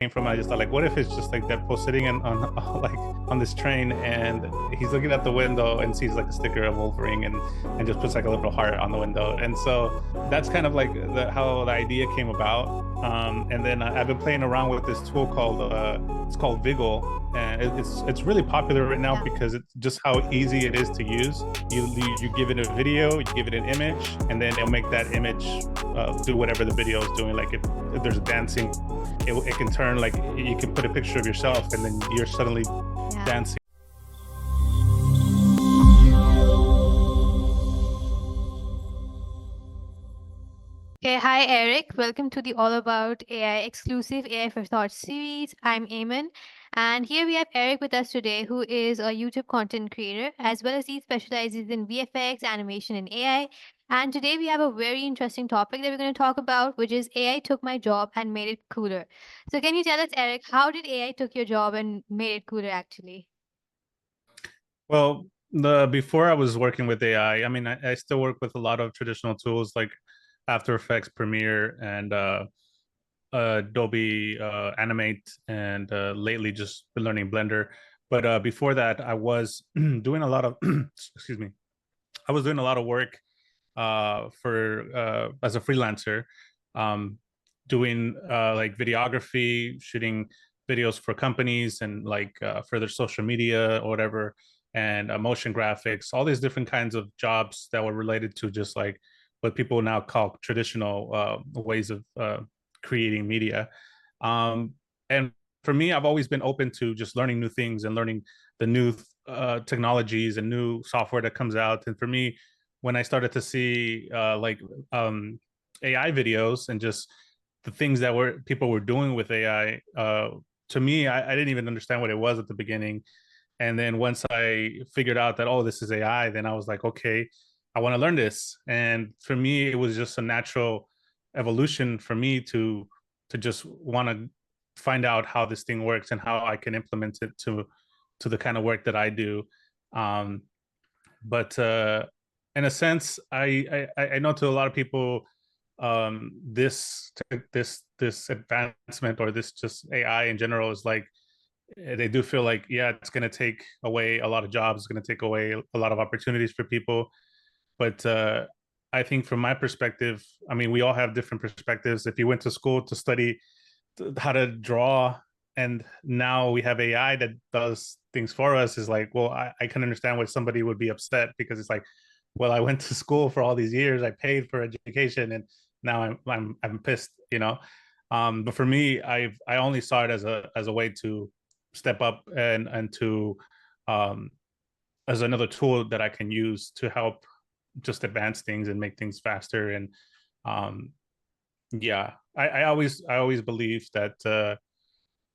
came from. I just thought, like, what if it's just like Deadpool sitting like on this train, and he's looking out the window and sees like a sticker of Wolverine, and just puts like a little heart on the window. And so that's kind of like how the idea came about. And then I've been playing around with this tool called it's called Viggle, and it's really popular right now because it's just how easy it is to use. You give it a video, you give it an image, and then it'll make that image do whatever the video is doing. Like if there's dancing, it can turn, like you can put a picture of yourself, and then you're suddenly dancing. Okay, hi Eric. Welcome to the All About AI exclusive AI for Thoughts series. I'm Eamon, and here we have Eric with us today, who is a YouTube content creator as well as he specializes in VFX, animation, and AI. And today we have a very interesting topic that we're going to talk about, which is AI took my job and made it cooler. So, can you tell us, Eric, how did AI took your job and made it cooler actually? Well, the before I was working with AI, I mean, I still work with a lot of traditional tools like After Effects, Premiere, and Adobe Animate, and lately just been learning Blender. But before that, I was doing a lot of excuse me, I was doing a lot of work for as a freelancer, um, doing like videography, shooting videos for companies, and like for their social media or whatever, and motion graphics, all these different kinds of jobs that were related to just like what people now call traditional ways of creating media. And for me, I've always been open to just learning new things and learning the new technologies and new software that comes out. And for me, when I started to see AI videos and just the things that were people were doing with AI, to me, I didn't even understand what it was at the beginning. And then once I figured out that, oh, this is AI, then I was like, okay, I want to learn this. And for me, it was just a natural evolution for me to just want to find out how this thing works and how I can implement it to the kind of work that I do. Um, but in a sense, I know to a lot of people, this advancement or this just AI in general is like they do feel like, yeah, it's going to take away a lot of jobs, it's going to take away a lot of opportunities for people. But I think from my perspective, I mean, we all have different perspectives. If you went to school to study how to draw, and now we have AI that does things for us, is like, well, I can understand why somebody would be upset, because it's like, well, I went to school for all these years, I paid for education, and now I'm pissed, you know. But for me, I only saw it as a way to step up and to um, as another tool that I can use to help just advance things and make things faster. And um, yeah, I always believe that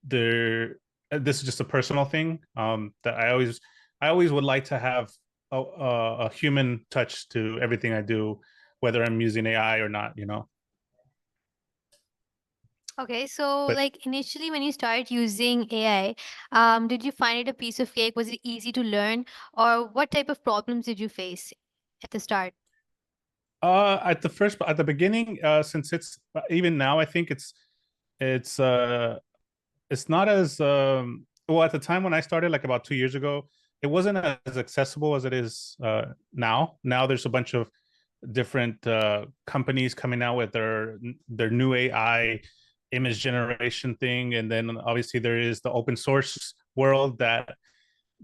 there this is just a personal thing, that I always would like to have a human touch to everything I do, whether I'm using AI or not, you know. Okay, so But like initially when you started using AI, did you find it a piece of cake? Was it easy to learn, or what type of problems did you face at the start? at the beginning, since it's even now, I think it's it's not as well. At the time when I started, like about 2 years ago, it wasn't as accessible as it is now there's a bunch of different companies coming out with their new AI image generation thing, and then obviously there is the open source world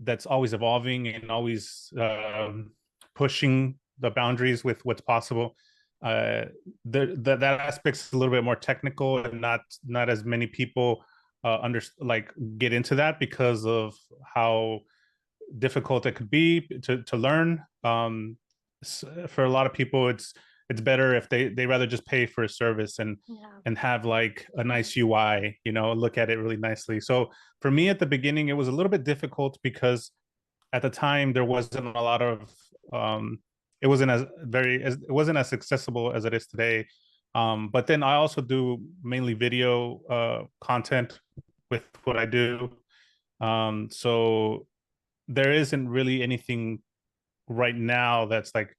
that's always evolving and always pushing the boundaries with what's possible. That aspect's a little bit more technical, and not as many people like get into that because of how difficult it could be to learn. For a lot of people, it's better if they rather just pay for a service Yeah. and have like a nice UI, you know, look at it really nicely. So for me at the beginning, it was a little bit difficult because at the time there wasn't a lot of um, it wasn't as accessible as it is today. But then I also do mainly video content with what I do. So there isn't really anything right now that's like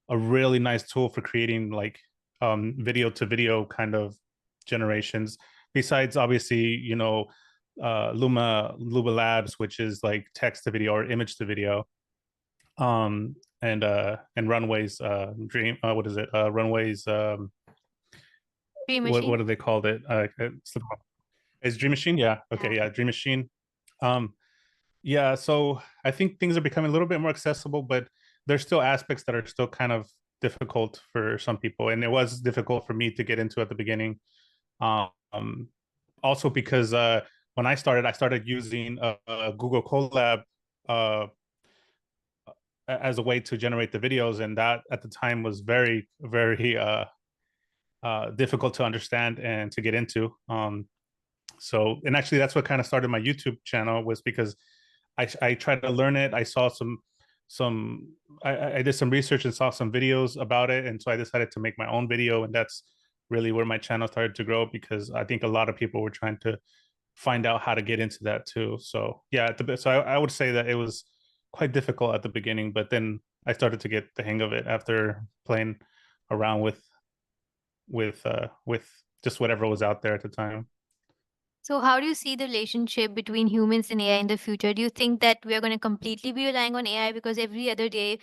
a really nice tool for creating like video to video kind of generations. besides obviously, Luma Labs, which is like text to video or image to video, and Runways Dream, what is it? Runways, Dream what Machine? do they called it? It's Dream Machine. Yeah. Yeah. Okay. Yeah. Dream Machine. Um, yeah. So I think things are becoming a little bit more accessible, but there's still aspects that are still kind of difficult for some people, and it was difficult for me to get into at the beginning. Um, Also because when I started using Google Colab uh, as a way to generate the videos, and that at the time was very, very difficult to understand and to get into. So, and actually, that's what kind of started my YouTube channel, was because I tried to learn it. I saw some I did some research and saw some videos about it, and so I decided to make my own video, and that's really where my channel started to grow, because I think a lot of people were trying to find out how to get into that too. So yeah, I would say that it was quite difficult at the beginning, but then I started to get the hang of it after playing around with just whatever was out there at the time. So, how do you see the relationship between humans and AI in the future? Do you think that we are going to completely be relying on AI because every other day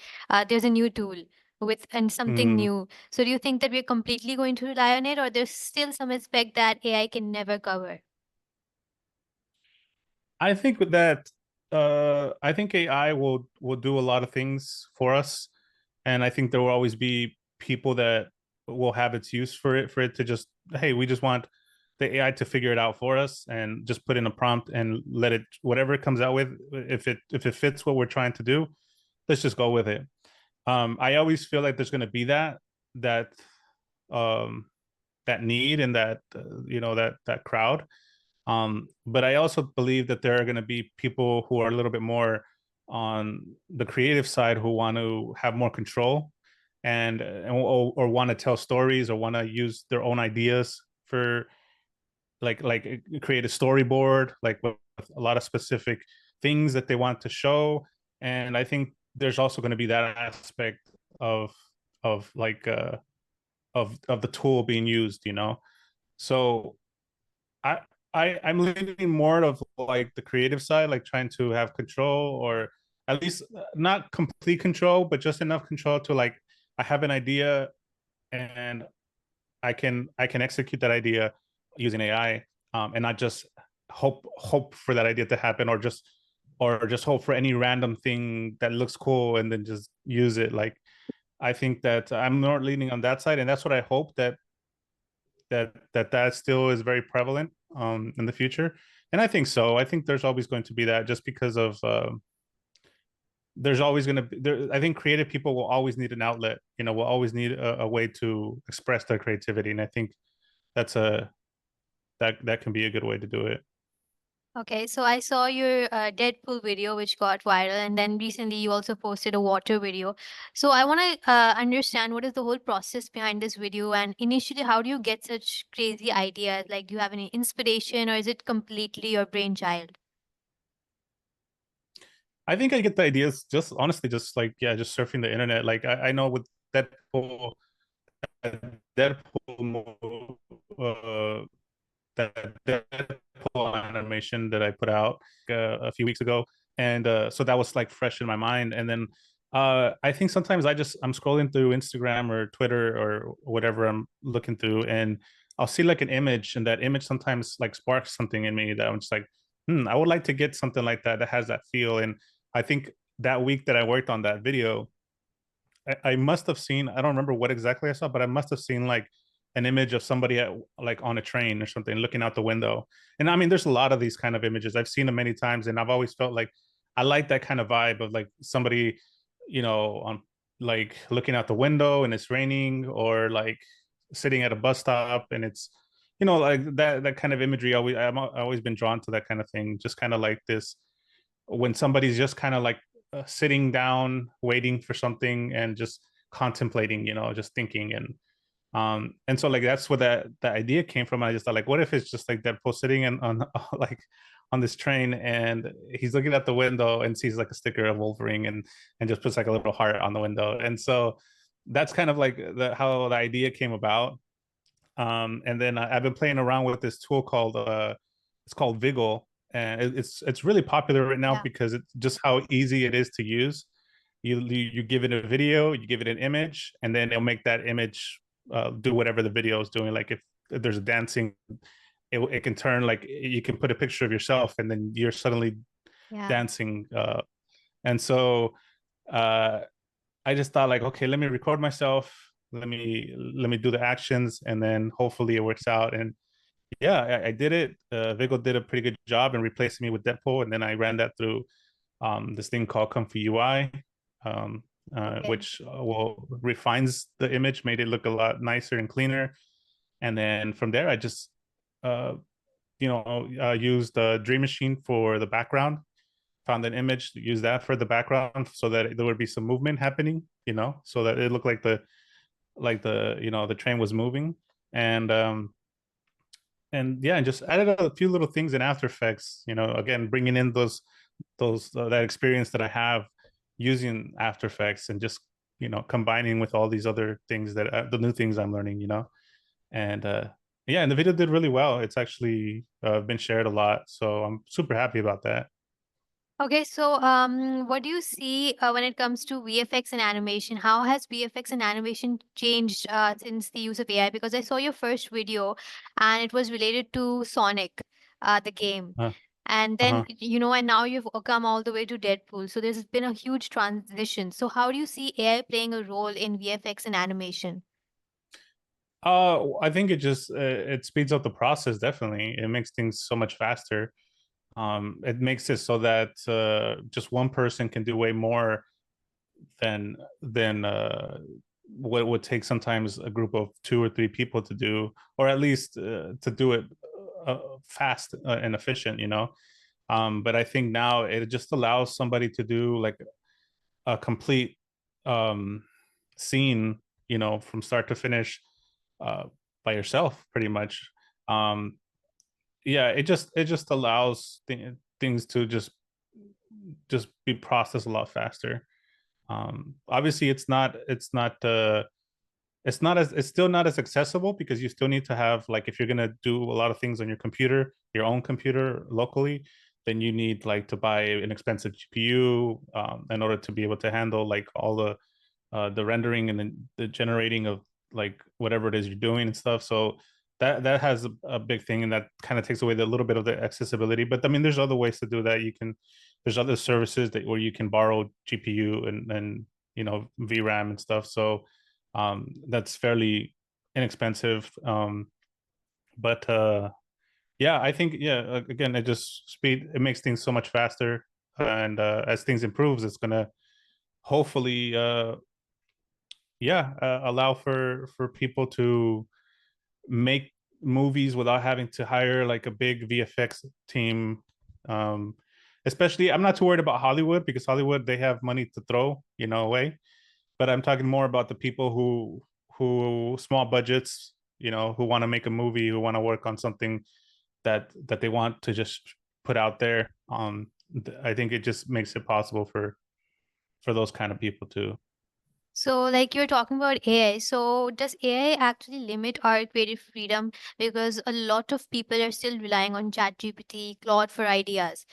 there's a new tool with and something Mm, new? So, do you think that we're completely going to rely on it, or there's still some aspect that AI can never cover? I think with that, I think AI will do a lot of things for us, and I think there will always be people that will have its use for it to just, hey, we just want the AI to figure it out for us and just put in a prompt and let it, whatever it comes out with, if it fits what we're trying to do, let's just go with it. I always feel like there's going to be that um that need and that that crowd. But I also believe that there are going to be people who are a little bit more on the creative side, who want to have more control, or want to tell stories, or want to use their own ideas for, like create a storyboard, like with a lot of specific things that they want to show. And I think there's also going to be that aspect of like of the tool being used, so I I'm leaning more of like the creative side, like trying to have control, or at least not complete control, but just enough control to, like, I have an idea, and I can execute that idea using AI, and not just hope for that idea to happen, or just hope for any random thing that looks cool and then just use it. Like, I think that I'm more leaning on that side, and that's what I hope, that still is very prevalent in the future. And I think so. I think there's always going to be that, just because of there's always going to be there. I think creative people will always need an outlet. Will always need a way to express their creativity, and I think that's a that can be a good way to do it. Okay, so I saw your Deadpool video, which got viral, and then recently you also posted a water video. So I want to understand what is the whole process behind this video, and initially, how do you get such crazy ideas? Like, do you have any inspiration, or is it completely your brainchild? I think I get the ideas just honestly, just like, yeah, just surfing the internet. Like, I know with Deadpool, Deadpool that Deadpool animation that I put out a few weeks ago, and so that was like fresh in my mind. And then I think sometimes I'm scrolling through Instagram or Twitter or whatever I'm looking through, and I'll see like an image, and that image sometimes like sparks something in me that I'm just like, I would like to get something like that has that feel. And I think that week that I worked on that video, I must have seen, I don't remember what exactly I saw, but I must have seen like an image of somebody like on a train or something, looking out the window. And I mean, there's a lot of these kind of images. I've seen them many times, and I've always felt like I like that kind of vibe of like somebody, on, like, looking out the window and it's raining, or like sitting at a bus stop and it's, like that kind of imagery. I've always been drawn to that kind of thing. Just kind of like this, when somebody's just kind of like sitting down, waiting for something, and just contemplating, just thinking. And so, like, that's where that idea came from. I just thought, like, what if it's just like Deadpool sitting on like on this train, and he's looking out the window and sees like a sticker of Wolverine, and just puts like a little heart on the window. And so that's kind of like how the idea came about. And then I've been playing around with this tool called it's called Viggle, and it's really popular right now Yeah. because it's just how easy it is to use. You give it a video, you give it an image, and then it'll make that image do whatever the video is doing. Like if there's a dancing, it can turn, like you can put a picture of yourself, and then you're suddenly Yeah. dancing. And so uh, I just thought like, okay, let me record myself. Let me do the actions, and then hopefully it works out. And yeah, I did it. Viggo did a pretty good job in replacing me with Deadpool, and then I ran that through this thing called Comfy UI, Okay. which will refines the image, made it look a lot nicer and cleaner. And then from there, I just uh, used the Dream Machine for the background. Found an image, use that for the background so that there would be some movement happening, so that it looked like the train was moving. And yeah, and just added a few little things in After Effects, again bringing in those that experience that I have using After Effects, and just combining with all these other things that the new things I'm learning, and yeah, and the video did really well. It's actually been shared a lot, so I'm super happy about that. Okay, so what do you see when it comes to VFX and animation? How has VFX and animation changed since the use of AI? Because I saw your first video and it was related to Sonic, the game. uh, And then, uh-huh. and now you've come all the way to Deadpool. So there's been a huge transition. So how do you see AI playing a role in VFX and animation? I think it speeds up the process. Definitely, it makes things so much faster. It makes it so that just one person can do way more than what would take sometimes a group of two or three people to do, or at least to do it fast and efficient. But I think now it just allows somebody to do like a complete um, scene, from start to finish uh, by yourself, pretty much. Um, yeah, it just allows things to just be processed a lot faster. Obviously, it's still not as accessible because you still need to have, like, if you're gonna do a lot of things on your own computer locally, then you need like to buy an expensive GPU in order to be able to handle like all the rendering and the generating of like whatever it is you're doing and stuff. So that has a big thing, and that kind of takes away the little bit of the accessibility. But I mean, there's other ways to do that. There's other services where you can borrow GPU and VRAM and stuff. So that's fairly inexpensive. But yeah, I think, yeah, again, it makes things so much faster, and as things improves, it's gonna hopefully yeah, allow for people to make movies without having to hire like a big VFX team. Um, Especially, I'm not too worried about Hollywood, because Hollywood, they have money to throw, away. But I'm talking more about the people who small budgets, who want to make a movie, who want to work on something that they want to just put out there. I think it just makes it possible for those kind of people too. So, like you're talking about AI, so does AI actually limit our creative freedom? Because a lot of people are still relying on ChatGPT, Claude for ideas.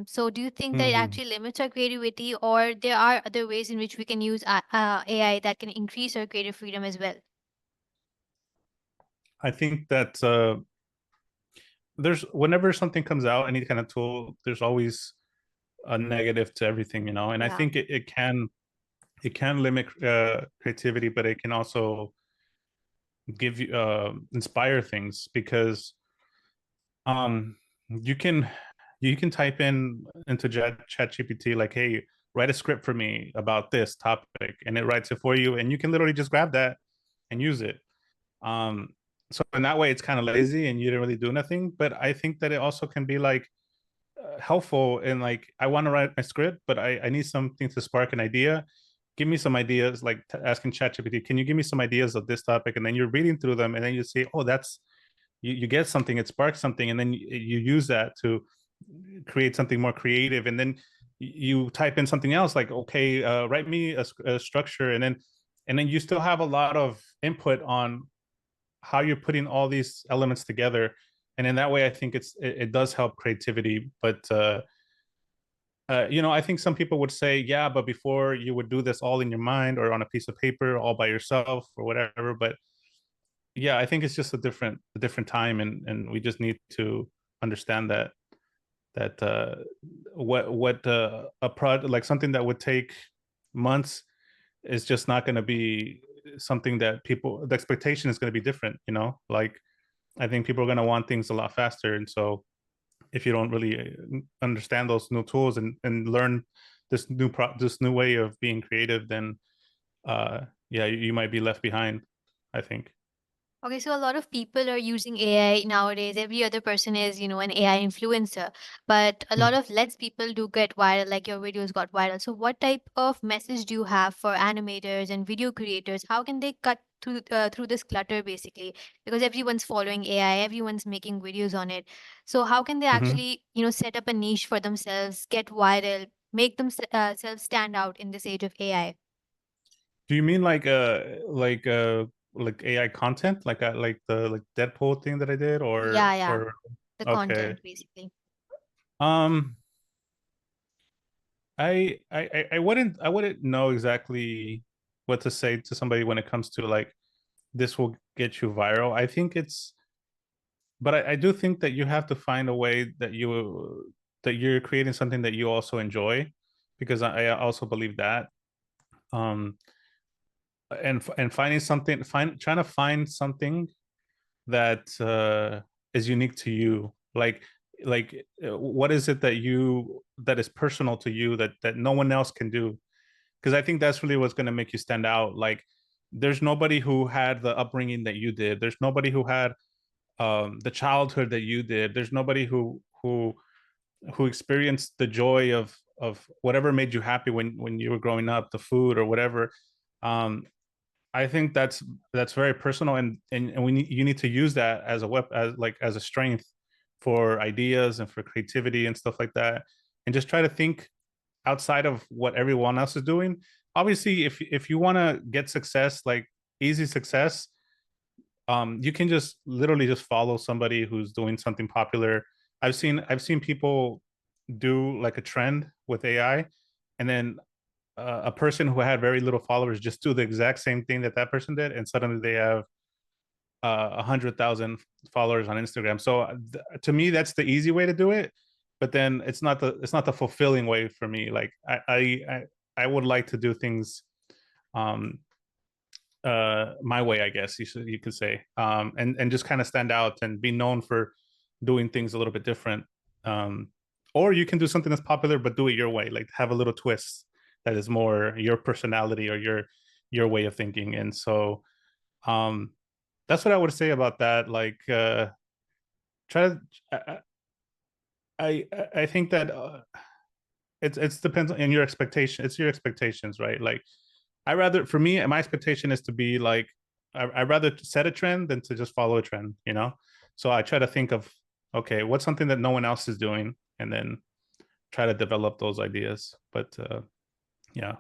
So do you think that it Mm-hmm. actually limits our creativity, or there are other ways in which we can use AI that can increase our creative freedom as well? I think that there's whenever something comes out, any kind of tool, there's always a negative to everything, and I Yeah. think it can limit creativity, but it can also give you inspire things, because um you can type into chat GPT like, hey, write a script for me about this topic, and it writes it for you, and you can literally just grab that and use it. So in that way, it's kind of lazy and you didn't really do nothing, but I think that it also can be like helpful in, like, I want to write my script, but I need something to spark an idea. Give me some ideas, like asking ChatGPT, can you give me some ideas of this topic? And then you're reading through them, and then you say, oh, you get something, it sparks something, and then you use that to create something more creative. And then you type in something else, like, okay, write me a structure, and then you still have a lot of input on how you're putting all these elements together, and in that way, I think it does help creativity. But I think some people would say, yeah, but before you would do this all in your mind or on a piece of paper, all by yourself or whatever. But yeah, I think it's just a different time, and we just need to understand that what a product like something that would take months is just not going to be something that people the expectation is going to be different. Like I think people are going to want things a lot faster, and so if you don't really understand those new tools and learn this new way of being creative, then yeah, you might be left behind, I think. Okay, so a lot of people are using AI nowadays. Every other person is, an AI influencer. But a lot Mhm. of less people do get viral, like your videos got viral. So what type of message do you have for animators and video creators? How can they cut through this clutter basically? Because everyone's following AI, everyone's making videos on it. So how can they Mhm. actually, set up a niche for themselves, get viral, make themselves stand out in this age of AI? Do you mean like AI content, like the Deadpool thing that I did, or Yeah, yeah. or The okay. content basically. um I wouldn't know exactly what to say to somebody when it comes to like this will get you viral. I think it's but I do think that you have to find a way that you're creating something that you also enjoy, because I also believe that. um and finding something find trying to find something that is unique to you, what is it that is personal to you that no one else can do, because I think that's really what's going to make you stand out. Like there's nobody who had the upbringing that you did. There's nobody who had the childhood that you did. There's nobody who experienced the joy of whatever made you happy when you were growing up, the food or whatever. um I think that's very personal, and you need to use that as a weapon, as a strength for ideas and for creativity and stuff like that, and just try to think outside of what everyone else is doing. Obviously, if you want to get success, like easy success, you can just literally just follow somebody who's doing something popular. I've seen people do like a trend with AI, and then a person who had very little followers just do the exact same thing that person did, and suddenly they have 100,000 followers on Instagram. So to me, that's the easy way to do it. But then it's not the fulfilling way for me. Like I would like to do things um, my way, I guess you could say, and just kind of stand out and be known for doing things a little bit different. Um, or you can do something that's popular but do it your way, like have a little twist that is more your personality or your way of thinking. And so um, that's what I would say about that. Like try to I think that it's depends on your expectation. It's your expectations, right? Like I rather for me, my expectation is to be like I rather set a trend than to just follow a trend. So I try to think of, okay, what's something that no one else is doing, and then try to develop those ideas. But yeah.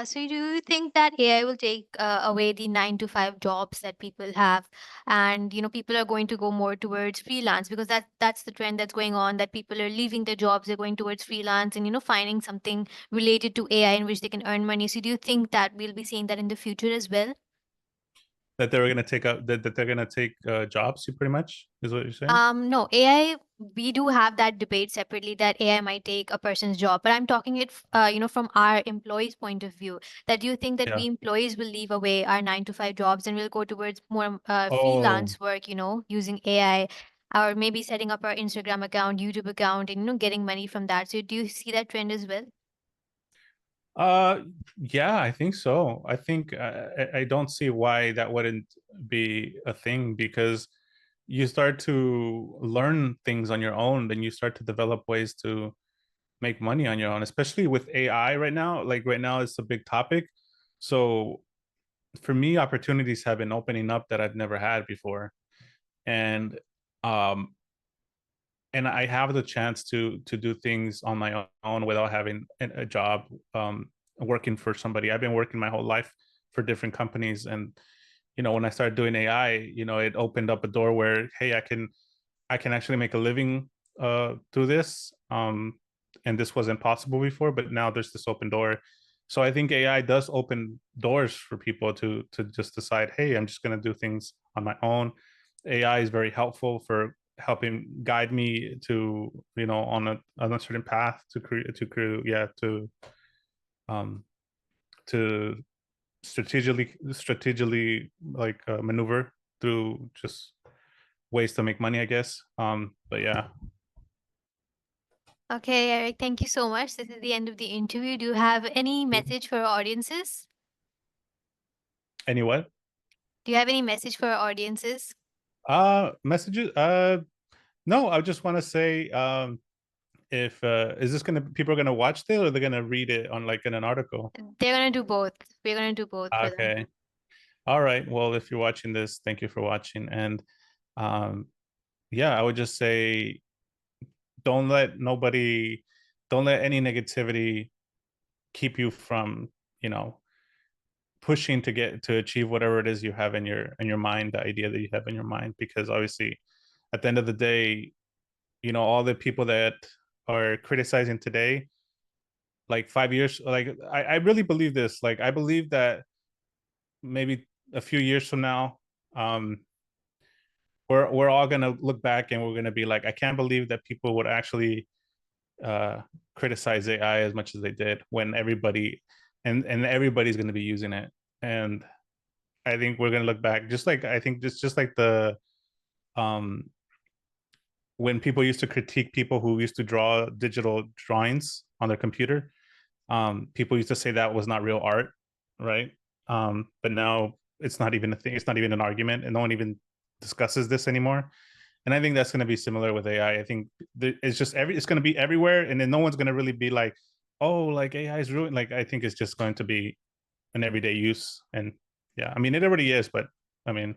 So do you think that AI will take away the 9 to 5 jobs that people have, and people are going to go more towards freelance because that's the trend that's going on. That people are leaving their jobs, they're going towards freelance, and finding something related to AI in which they can earn money. So do you think that we'll be seeing that in the future as well? That they're going to take up that they're going to take jobs, you pretty much is what you're saying. No, AI, we do have that debate separately that AI might take a person's job, but I'm talking it, from our employees' point of view. That do you think that Yeah. we employees will leave away our 9 to 5 jobs and we'll go towards more Oh. freelance work, using AI, or maybe setting up our Instagram account, YouTube account, and getting money from that. So do you see that trend as well? Uh, yeah, I think so. I think I don't see why that wouldn't be a thing, because you start to learn things on your own, then you start to develop ways to make money on your own, especially with AI right now. Like right now, it's a big topic. So for me, opportunities have been opening up that I've never had before, and um, and I have the chance to do things on my own without having a job, working for somebody. I've been working my whole life for different companies, and when I started doing AI, it opened up a door where, hey, I can actually make a living through this. And this wasn't possible before, but now there's this open door. So I think AI does open doors for people to just decide, hey, I'm just going to do things on my own. AI is very helpful for helping guide me to on a certain path um to strategically like maneuver through just ways to make money, I guess. But yeah. Okay, Eric, thank you so much. This is the end of the interview. Do you have any message for our audiences? Any what? Do you have any message for our audiences? Messages. No, I just want to say, if is this gonna people are gonna watch it, or they're gonna read it on like in an article? They're gonna do both. We're gonna do both for them. Okay. All right. Well, if you're watching this, thank you for watching. And um, yeah, I would just say, don't let nobody, don't let any negativity keep you from, you know, pushing to achieve whatever it is you have in your mind, the idea that you have in your mind. Because obviously, at the end of the day, all the people that are criticizing today, like 5 years, like I really believe this. Like I believe that maybe a few years from now, um, we're all gonna look back and we're gonna be like, I can't believe that people would actually uh, criticize AI as much as they did, when everybody's gonna be using it. And I think we're gonna look back, just like I think just like the um when people used to critique people who used to draw digital drawings on their computer. People used to say that was not real art, right? But now it's not even a thing. It's not even an argument, and no one even discusses this anymore. And I think that's going to be similar with AI. I think it's just it's going to be everywhere, and then no one's going to really be like, oh, like AI is ruined. Like I think it's just going to be an everyday use. And yeah, I mean, it already is, but I mean,